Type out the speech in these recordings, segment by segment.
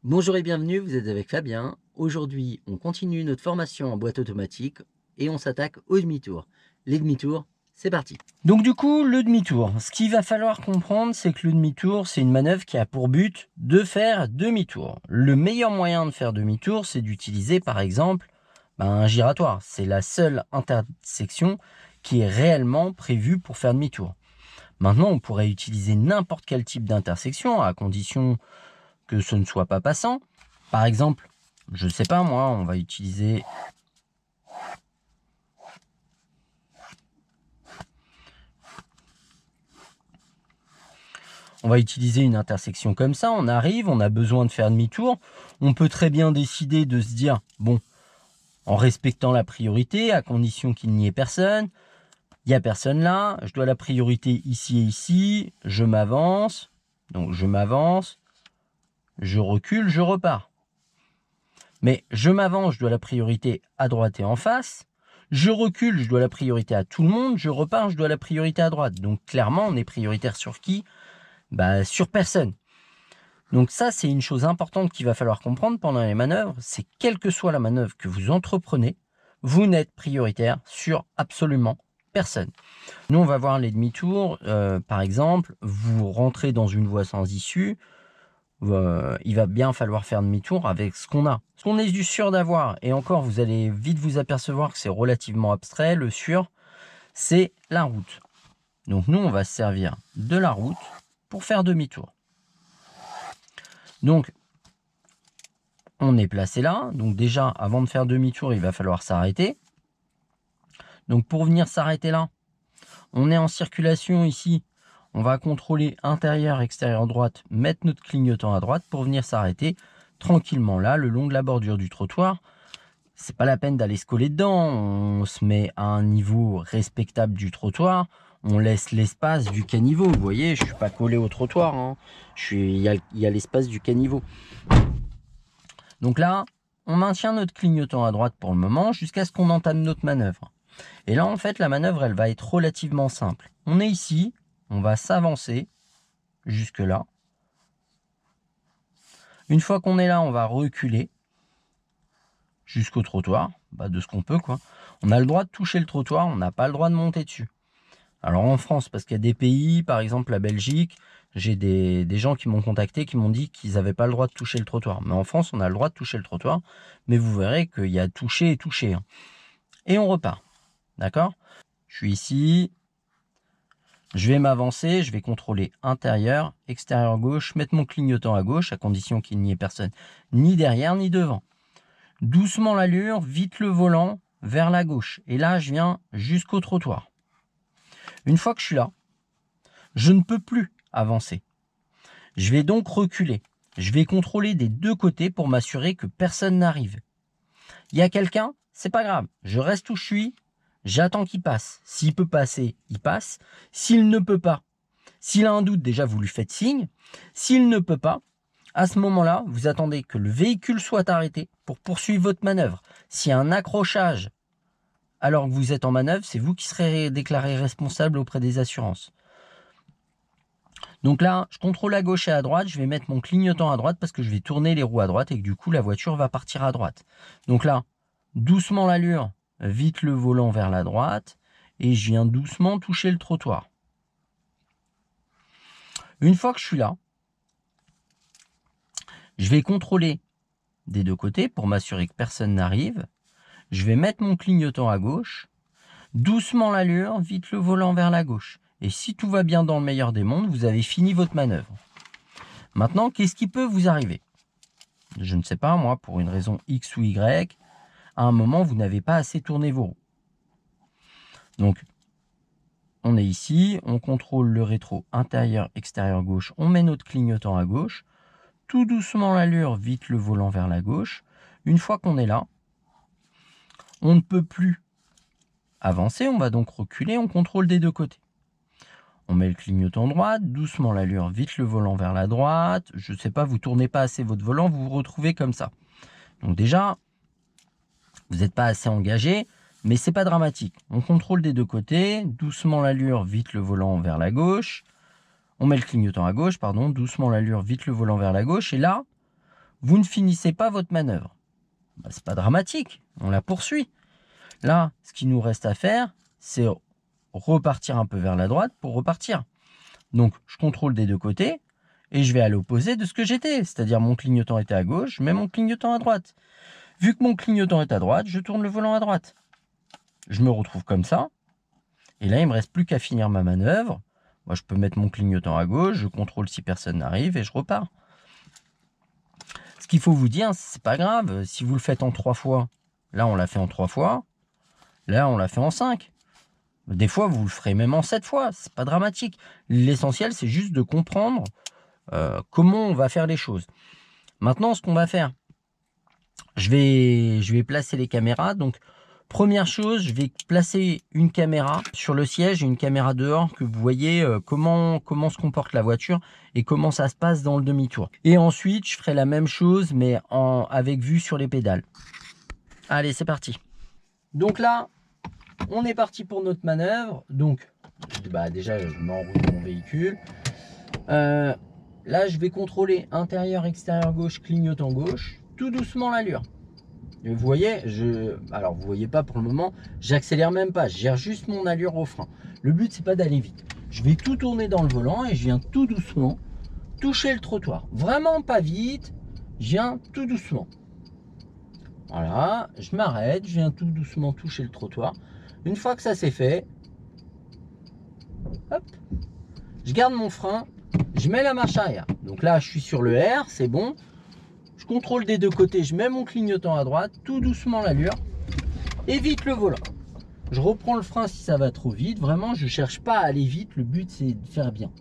Bonjour et bienvenue, vous êtes avec Fabien. Aujourd'hui, on continue notre formation en boîte automatique et on s'attaque au demi-tour. Les demi-tours, c'est parti. Donc du coup, le demi-tour. Ce qu'il va falloir comprendre, c'est que le demi-tour, c'est une manœuvre qui a pour but de faire demi-tour. Le meilleur moyen de faire demi-tour, c'est d'utiliser par exemple un giratoire. C'est la seule intersection qui est réellement prévue pour faire demi-tour. Maintenant, on pourrait utiliser n'importe quel type d'intersection à condition que ce ne soit pas passant. Par exemple, je ne sais pas moi, on va utiliser... On va utiliser une intersection comme ça, on arrive, on a besoin de faire demi-tour. On peut très bien décider de se dire, bon, en respectant la priorité, à condition qu'il n'y ait personne, il n'y a personne là, je dois la priorité ici et ici, je m'avance, donc je m'avance, je recule, je repars. Mais je m'avance, je dois la priorité à droite et en face, je recule, je dois la priorité à tout le monde, je repars, je dois la priorité à droite. Donc clairement, on est prioritaire sur qui ? Sur personne. Donc ça, c'est une chose importante qu'il va falloir comprendre pendant les manœuvres, c'est quelle que soit la manœuvre que vous entreprenez, vous n'êtes prioritaire sur absolument personne. Nous, on va voir les demi-tours. Par exemple, vous rentrez dans une voie sans issue, il va bien falloir faire demi-tour avec ce qu'on a. Ce qu'on est sûr d'avoir, et encore, vous allez vite vous apercevoir que c'est relativement abstrait, le sûr, c'est la route. Donc nous, on va se servir de la route pour faire demi-tour. Donc, on est placé là. Donc déjà, avant de faire demi-tour, il va falloir s'arrêter. Donc pour venir s'arrêter là, on est en circulation ici. On va contrôler intérieur, extérieur, droite, mettre notre clignotant à droite pour venir s'arrêter tranquillement là, le long de la bordure du trottoir. C'est pas la peine d'aller se coller dedans. On se met à un niveau respectable du trottoir. On laisse l'espace du caniveau. Vous voyez, je ne suis pas collé au trottoir. Hein. Il y a l'espace du caniveau. Donc là, on maintient notre clignotant à droite pour le moment jusqu'à ce qu'on entame notre manœuvre. Et là, en fait, la manœuvre, elle va être relativement simple. On est ici, on va s'avancer jusque là. Une fois qu'on est là, on va reculer jusqu'au trottoir, de ce qu'on peut, quoi. On a le droit de toucher le trottoir, on n'a pas le droit de monter dessus. Alors en France, parce qu'il y a des pays, par exemple la Belgique, j'ai des gens qui m'ont contacté, qui m'ont dit qu'ils n'avaient pas le droit de toucher le trottoir. Mais en France, on a le droit de toucher le trottoir, mais vous verrez qu'il y a toucher et toucher. Hein. Et on repart, d'accord ? Je suis ici, je vais m'avancer, je vais contrôler intérieur, extérieur gauche, mettre mon clignotant à gauche, à condition qu'il n'y ait personne ni derrière ni devant. Doucement l'allure, vite le volant, vers la gauche. Et là, je viens jusqu'au trottoir. Une fois que je suis là, je ne peux plus avancer. Je vais donc reculer. Je vais contrôler des deux côtés pour m'assurer que personne n'arrive. Il y a quelqu'un, c'est pas grave. Je reste où je suis, j'attends qu'il passe. S'il peut passer, il passe. S'il ne peut pas, s'il a un doute, déjà vous lui faites signe. S'il ne peut pas, à ce moment-là, vous attendez que le véhicule soit arrêté pour poursuivre votre manœuvre. S'il y a un accrochage alors que vous êtes en manœuvre, c'est vous qui serez déclaré responsable auprès des assurances. Donc là, je contrôle à gauche et à droite, je vais mettre mon clignotant à droite parce que je vais tourner les roues à droite et que du coup, la voiture va partir à droite. Donc là, doucement l'allure, vite le volant vers la droite et je viens doucement toucher le trottoir. Une fois que je suis là, je vais contrôler des deux côtés pour m'assurer que personne n'arrive. Je vais mettre mon clignotant à gauche, doucement l'allure, vite le volant vers la gauche. Et si tout va bien dans le meilleur des mondes, vous avez fini votre manœuvre. Maintenant, qu'est-ce qui peut vous arriver ? Je ne sais pas, moi, pour une raison X ou Y, à un moment, vous n'avez pas assez tourné vos roues. Donc, on est ici, on contrôle le rétro intérieur, extérieur gauche, on met notre clignotant à gauche, tout doucement l'allure, vite le volant vers la gauche. Une fois qu'on est là, on ne peut plus avancer, on va donc reculer, on contrôle des deux côtés. On met le clignotant droite, doucement l'allure, vite le volant vers la droite. Je ne sais pas, vous ne tournez pas assez votre volant, vous vous retrouvez comme ça. Donc déjà, vous n'êtes pas assez engagé, mais c'est pas dramatique. On contrôle des deux côtés, doucement l'allure, vite le volant vers la gauche. On met le clignotant à gauche, pardon, doucement l'allure, vite le volant vers la gauche. Et là, vous ne finissez pas votre manœuvre. Bah, c'est pas dramatique, on la poursuit. Là, ce qu'il nous reste à faire, c'est repartir un peu vers la droite pour repartir. Donc, je contrôle des deux côtés et je vais à l'opposé de ce que j'étais. C'est-à-dire, mon clignotant était à gauche, je mets mon clignotant à droite. Vu que mon clignotant est à droite, je tourne le volant à droite. Je me retrouve comme ça. Et là, il ne me reste plus qu'à finir ma manœuvre. Moi, je peux mettre mon clignotant à gauche, je contrôle si personne n'arrive et je repars. Ce qu'il faut vous dire, c'est pas grave. Si vous le faites en 3 fois, là, on l'a fait en 3 fois. Là, on l'a fait en 5. Des fois, vous le ferez même en 7 fois. C'est pas dramatique. L'essentiel, c'est juste de comprendre comment on va faire les choses. Maintenant, ce qu'on va faire, je vais placer les caméras. Donc, première chose, je vais placer une caméra sur le siège et une caméra dehors, que vous voyez comment se comporte la voiture et comment ça se passe dans le demi-tour. Et ensuite, je ferai la même chose, mais avec vue sur les pédales. Allez, c'est parti. Donc là, on est parti pour notre manœuvre. Donc, déjà, je mets en route mon véhicule. Là, je vais contrôler intérieur, extérieur gauche, clignotant gauche, tout doucement l'allure. Vous voyez, alors vous voyez pas pour le moment, j'accélère même pas, je gère juste mon allure au frein. Le but, c'est pas d'aller vite. Je vais tout tourner dans le volant et je viens tout doucement toucher le trottoir. Vraiment pas vite, je viens tout doucement. Voilà, je m'arrête, je viens tout doucement toucher le trottoir. Une fois que ça c'est fait, hop, je garde mon frein, je mets la marche arrière. Donc là, je suis sur le R, c'est bon. Je contrôle des deux côtés, je mets mon clignotant à droite, tout doucement l'allure, évite le volant. Je reprends le frein si ça va trop vite. Vraiment, je ne cherche pas à aller vite, le but c'est de faire bien.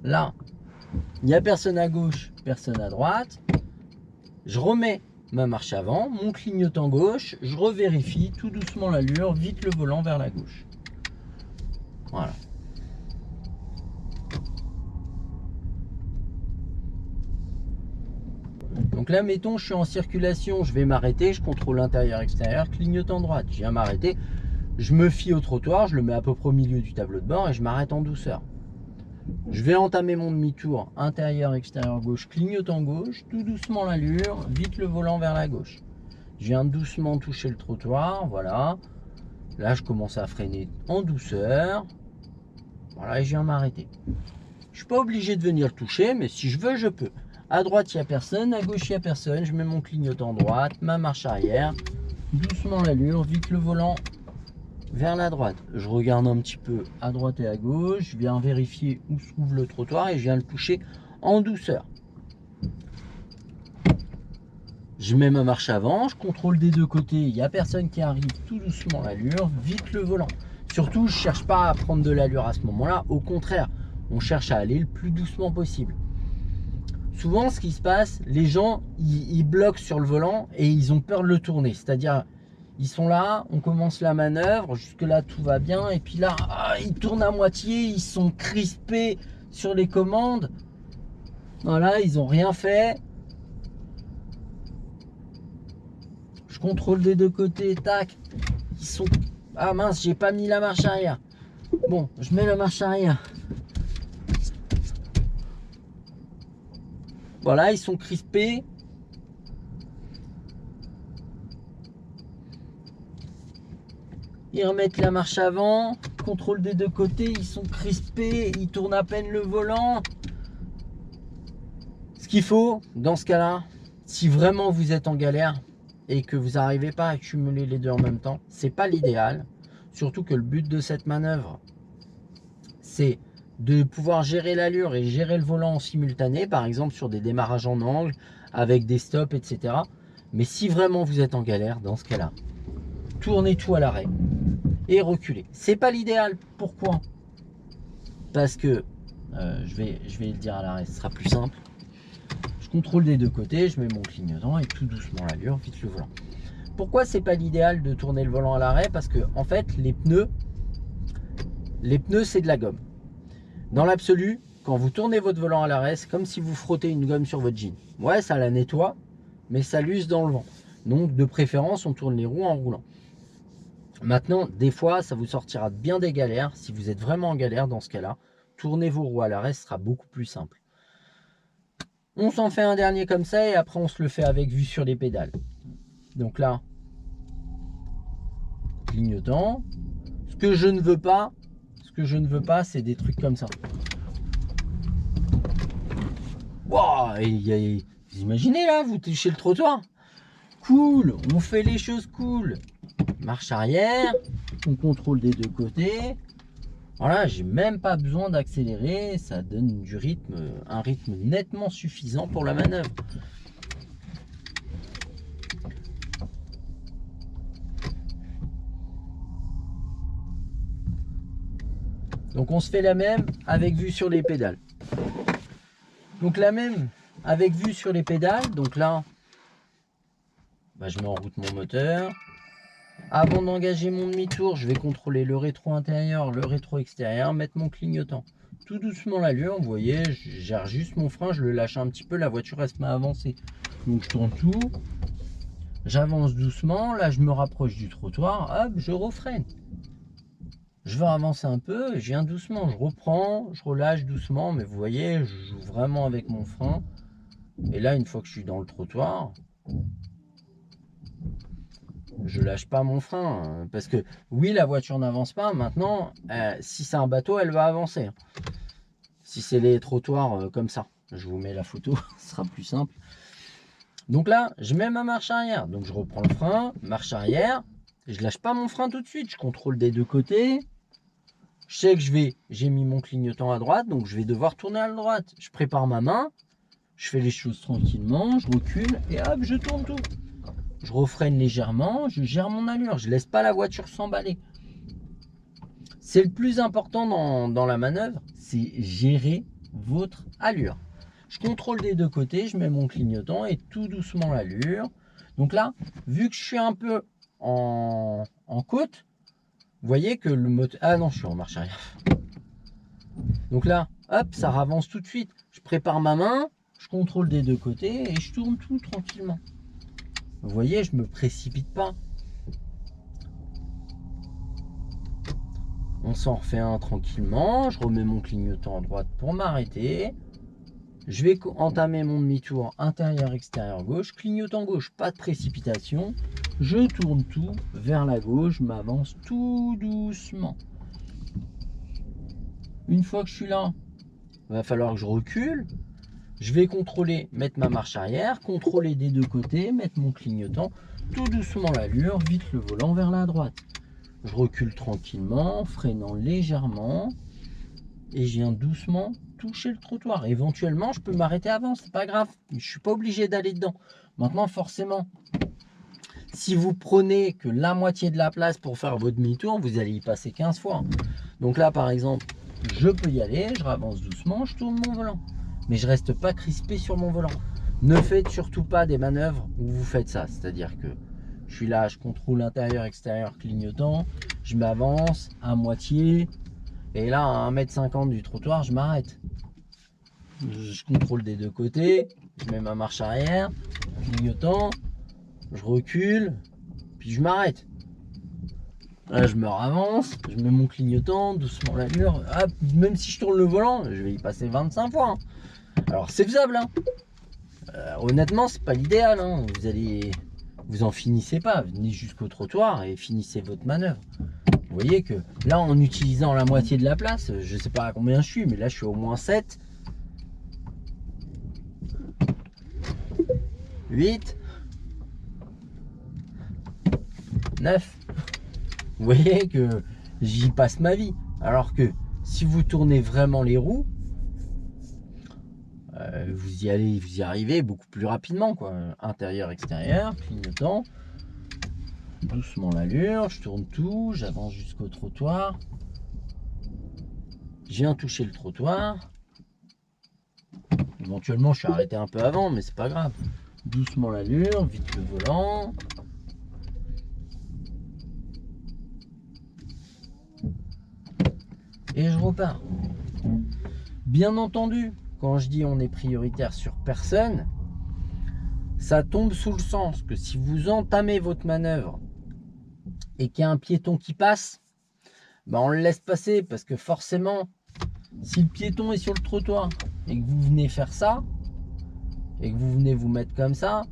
Là, il n'y a personne à gauche, personne à droite. Je remets ma marche avant, mon clignotant gauche, je revérifie tout doucement l'allure, vite le volant vers la gauche. Voilà. Donc là, mettons, je suis en circulation, je vais m'arrêter, je contrôle l'intérieur, extérieur, clignotant droite. Je viens m'arrêter, je me fie au trottoir, je le mets à peu près au milieu du tableau de bord et je m'arrête en douceur. Je vais entamer mon demi-tour, intérieur, extérieur, gauche, clignotant gauche, tout doucement l'allure, vite le volant vers la gauche. Je viens doucement toucher le trottoir, voilà. Là, je commence à freiner en douceur. Voilà, et je viens m'arrêter. Je ne suis pas obligé de venir le toucher, mais si je veux, je peux. À droite, il n'y a personne, à gauche, il n'y a personne. Je mets mon clignotant droite, ma marche arrière, doucement l'allure, vite le volant vers la droite. Je regarde un petit peu à droite et à gauche, je viens vérifier où se trouve le trottoir et je viens le toucher en douceur. Je mets ma marche avant, je contrôle des deux côtés, il n'y a personne qui arrive, tout doucement l'allure, vite le volant. Surtout, je ne cherche pas à prendre de l'allure à ce moment-là, au contraire, on cherche à aller le plus doucement possible. Souvent, ce qui se passe, les gens, ils bloquent sur le volant et ils ont peur de le tourner. C'est-à-dire, ils sont là, on commence la manœuvre, jusque-là, tout va bien. Et puis là, ils tournent à moitié, ils sont crispés sur les commandes. Voilà, ils n'ont rien fait. Je contrôle des deux côtés, tac. Ils sont... Ah mince, j'ai pas mis la marche arrière. Bon, je mets la marche arrière. Voilà, ils sont crispés. Ils remettent la marche avant. Contrôle des deux côtés, ils sont crispés. Ils tournent à peine le volant. Ce qu'il faut, dans ce cas-là, si vraiment vous êtes en galère et que vous n'arrivez pas à accumuler les deux en même temps, c'est pas l'idéal. Surtout que le but de cette manœuvre, c'est de pouvoir gérer l'allure et gérer le volant en simultané, par exemple sur des démarrages en angle, avec des stops, etc. Mais si vraiment vous êtes en galère, dans ce cas-là, tournez tout à l'arrêt et reculez. C'est pas l'idéal. Pourquoi? Parce que, je vais le dire à l'arrêt, ce sera plus simple. Je contrôle des deux côtés, je mets mon clignotant et tout doucement l'allure, vite le volant. Pourquoi c'est pas l'idéal de tourner le volant à l'arrêt? Parce que en fait, les pneus c'est de la gomme. Dans l'absolu, quand vous tournez votre volant à l'arrêt, c'est comme si vous frottez une gomme sur votre jean. Ouais, ça la nettoie, mais ça l'use dans le vent. Donc, de préférence, on tourne les roues en roulant. Maintenant, des fois, ça vous sortira bien des galères. Si vous êtes vraiment en galère dans ce cas-là, tournez vos roues à l'arrêt, ce sera beaucoup plus simple. On s'en fait un dernier comme ça et après on se le fait avec vue sur les pédales. Donc là, clignotant. Ce que je ne veux pas, c'est des trucs comme ça. Wow, vous imaginez là, vous touchez le trottoir. Cool, on fait les choses cool. Marche arrière, on contrôle des deux côtés. Voilà, j'ai même pas besoin d'accélérer, ça donne du rythme, un rythme nettement suffisant pour la manœuvre. Donc on se fait la même avec vue sur les pédales. Donc la même avec vue sur les pédales. Donc là, je mets en route mon moteur. Avant d'engager mon demi-tour, je vais contrôler le rétro intérieur, le rétro extérieur, mettre mon clignotant. Tout doucement l'allure, vous voyez, je gère juste mon frein, je le lâche un petit peu, la voiture elle se met à avancer. Donc je tourne tout, j'avance doucement, là je me rapproche du trottoir, hop, je refreine. Je vais avancer un peu, je viens doucement, je reprends, je relâche doucement, mais vous voyez, je joue vraiment avec mon frein. Et là, une fois que je suis dans le trottoir, je lâche pas mon frein. Parce que oui, la voiture n'avance pas. Maintenant, si c'est un bateau, elle va avancer. Si c'est les trottoirs comme ça, je vous mets la photo, ce sera plus simple. Donc là, je mets ma marche arrière. Donc je reprends le frein, marche arrière. Je lâche pas mon frein tout de suite, je contrôle des deux côtés. Je sais que j'ai mis mon clignotant à droite, donc je vais devoir tourner à droite. Je prépare ma main, je fais les choses tranquillement, je recule et hop, je tourne tout. Je refreine légèrement, je gère mon allure, je laisse pas la voiture s'emballer. C'est le plus important dans la manœuvre, c'est gérer votre allure. Je contrôle des deux côtés, je mets mon clignotant et tout doucement l'allure. Donc là, vu que je suis un peu en côte, vous voyez que le moteur... Ah non, je suis en marche arrière. Donc là, hop, ça avance tout de suite. Je prépare ma main, je contrôle des deux côtés et je tourne tout tranquillement. Vous voyez, je ne me précipite pas. On s'en refait un tranquillement. Je remets mon clignotant à droite pour m'arrêter. Je vais entamer mon demi-tour intérieur-extérieur gauche. Clignotant gauche, pas de précipitation. Je tourne tout vers la gauche, je m'avance tout doucement. Une fois que je suis là, il va falloir que je recule. Je vais contrôler, mettre ma marche arrière, contrôler des deux côtés, mettre mon clignotant, tout doucement l'allure, vite le volant vers la droite. Je recule tranquillement, freinant légèrement, et je viens doucement toucher le trottoir. Éventuellement, je peux m'arrêter avant, c'est pas grave, je suis pas obligé d'aller dedans. Maintenant, forcément, si vous prenez que la moitié de la place pour faire votre demi-tour, vous allez y passer 15 fois. Donc là, par exemple, je peux y aller, je avance doucement, je tourne mon volant. Mais je reste pas crispé sur mon volant. Ne faites surtout pas des manœuvres où vous faites ça. C'est-à-dire que je suis là, je contrôle intérieur, extérieur, clignotant, je m'avance à moitié, et là, à 1,50 m du trottoir, je m'arrête. Je contrôle des deux côtés, je mets ma marche arrière, clignotant, je recule, puis je m'arrête. Là, je me ravance, je mets mon clignotant, doucement l'allure, même si je tourne le volant, je vais y passer 25 fois. Hein. Alors c'est faisable, hein. Honnêtement c'est pas l'idéal, hein. Vous en finissez pas, venez jusqu'au trottoir et finissez votre manœuvre. Vous voyez que là en utilisant la moitié de la place, je sais pas à combien je suis, mais là je suis au moins 7, 8, 9. Vous voyez que j'y passe ma vie. Alors que si vous tournez vraiment les roues, vous y arrivez beaucoup plus rapidement, quoi. Intérieur, extérieur, clignotant, doucement l'allure, je tourne tout, j'avance jusqu'au trottoir, je viens toucher le trottoir. Éventuellement, je suis arrêté un peu avant, mais c'est pas grave. Doucement l'allure, vite le volant. Et je repars. Bien entendu, quand je dis on est prioritaire sur personne, ça tombe sous le sens que si vous entamez votre manœuvre et qu'il y a un piéton qui passe, on le laisse passer parce que forcément, si le piéton est sur le trottoir et que vous venez faire ça, et que vous venez vous mettre comme ça,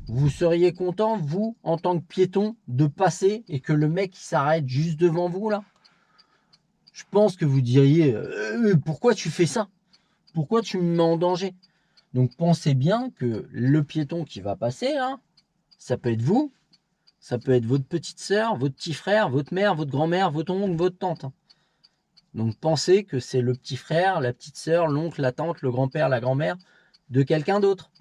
vous seriez content, vous, en tant que piéton, de passer et que le mec il s'arrête juste devant vous là? Je pense que vous diriez pourquoi tu fais ça? Pourquoi tu me mets en danger? Donc pensez bien que le piéton qui va passer là, ça peut être vous, ça peut être votre petite sœur, votre petit frère, votre mère, votre grand-mère, votre oncle, votre tante. Donc pensez que c'est le petit frère, la petite sœur, l'oncle, la tante, le grand-père, la grand-mère de quelqu'un d'autre.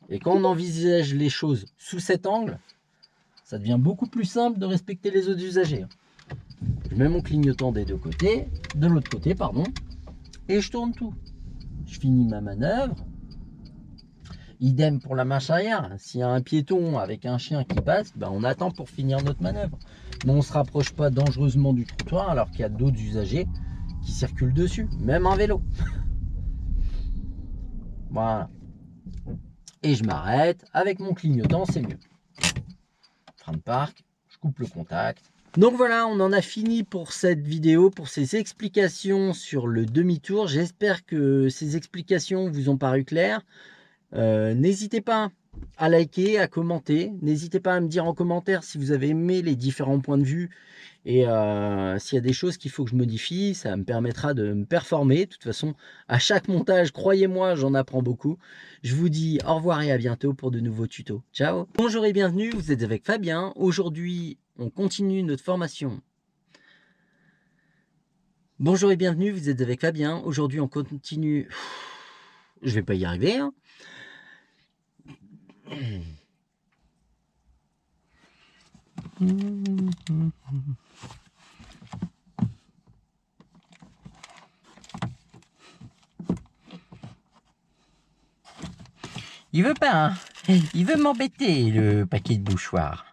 Et quand on envisage les choses sous cet angle, ça devient beaucoup plus simple de respecter les autres usagers. Je mets mon clignotant des deux côtés, de l'autre côté, pardon, et je tourne tout. Je finis ma manœuvre. Idem pour la marche arrière. S'il y a un piéton avec un chien qui passe, ben on attend pour finir notre manœuvre. Mais on ne se rapproche pas dangereusement du trottoir alors qu'il y a d'autres usagers qui circulent dessus, même un vélo. Voilà. Et je m'arrête avec mon clignotant, c'est mieux. Frein de parc, je coupe le contact. Donc voilà, on en a fini pour cette vidéo, pour ces explications sur le demi-tour. J'espère que ces explications vous ont paru claires. N'hésitez pas à liker, à commenter. N'hésitez pas à me dire en commentaire si vous avez aimé les différents points de vue et s'il y a des choses qu'il faut que je modifie. Ça me permettra de me performer. De toute façon, à chaque montage, croyez-moi, j'en apprends beaucoup. Je vous dis au revoir et à bientôt pour de nouveaux tutos. Ciao! Bonjour et bienvenue, vous êtes avec Fabien. Aujourd'hui, on continue notre formation. Bonjour et bienvenue, vous êtes avec Fabien. Aujourd'hui, on continue... Je vais pas y arriver, hein. Il veut pas, hein. Il veut m'embêter, le paquet de bouchoirs.